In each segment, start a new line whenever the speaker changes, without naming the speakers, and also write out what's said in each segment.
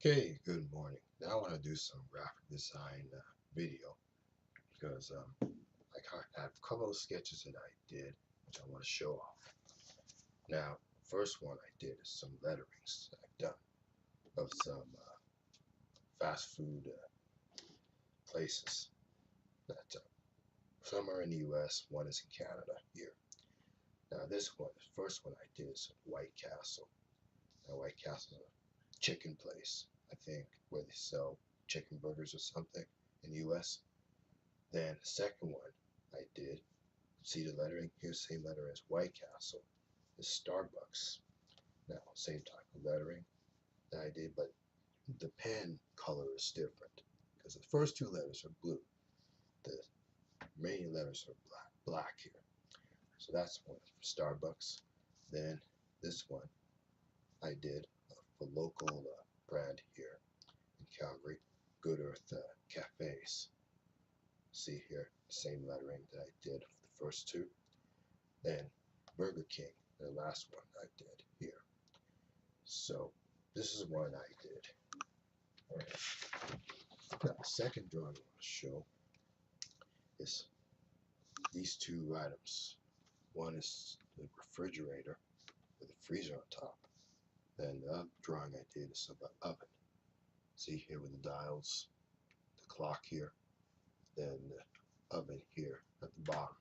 Okay, good morning. Now I want to do some graphic design video because I have a couple of sketches that I did which I want to show off. Now, first one I did is some letterings that I've done of some fast food places that some are in the U.S., one is in Canada here. Now this one, the first one I did is White Castle. Now White Castle is a chicken place, I think, where they sell chicken burgers or something in the U.S. Then the second one I did, see the lettering? Here's the same letter as White Castle. Is Starbucks. Now, same type of lettering that I did, but the pen color is different because the first two letters are blue. The remaining letters are black here. So that's one from Starbucks. Then this one I did for local brand here in Calgary, Good Earth Cafes. See here, same lettering that I did for the first two. Then Burger King, the last one I did here. So this is one I did. All right. The second drawing I want to show is these two items. One is the refrigerator with a freezer on top. Then the other drawing I did is of an oven. See here with the dials, the clock here, then the oven here at the bottom.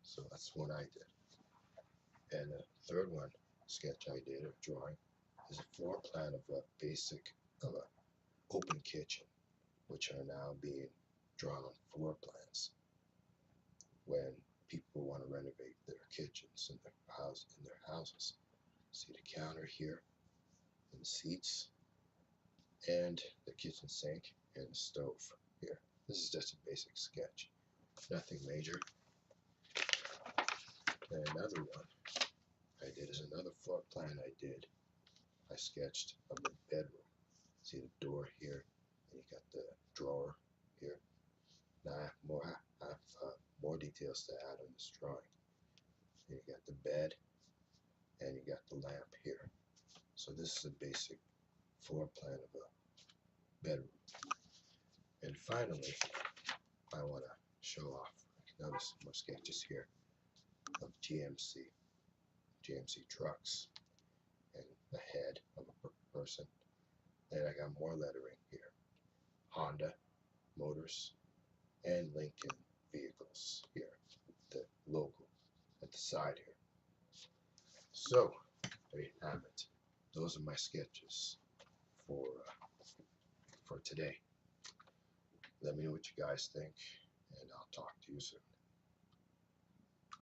So that's one I did. And the third one sketch I did, or drawing, is a floor plan of a basic of a open kitchen, which are now being drawn on floor plans when people want to renovate their kitchens in their houses. See the counter here, and the seats, and the kitchen sink, and the stove here. This is just a basic sketch, nothing major. And another one I did is another floor plan I did. I sketched of the bedroom. See the door here, and you got the drawer here. Now I have more details to add on this drawing. And you got the bed, and you got the lamp here. So this is a basic floor plan of a bedroom. And finally, I want to show off another more sketches here of GMC trucks, and the head of a person. And I got more lettering here. Honda Motors and Lincoln Vehicles here. The logo at the side here. So there you have it. Those are my sketches for today. Let me know what you guys think, and I'll talk to you soon.